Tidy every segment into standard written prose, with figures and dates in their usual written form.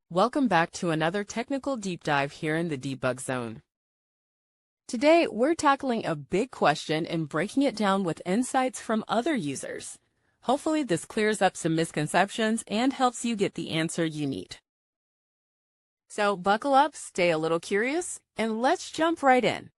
Welcome back to another technical deep dive here in the Debug Zone. Today, we're tackling a big question and breaking it down with insights from other users. Hopefully, this clears up some misconceptions and helps you get the answer you need. So buckle up, stay a little curious, and let's jump right in.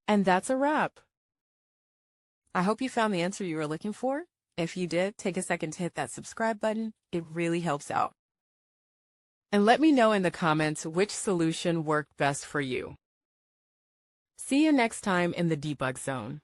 And that's a wrap. I hope you found the answer you were looking for. If you did, take a second to hit that subscribe button. It really helps out. And let me know in the comments which solution worked best for you. See you next time in the Debug Zone.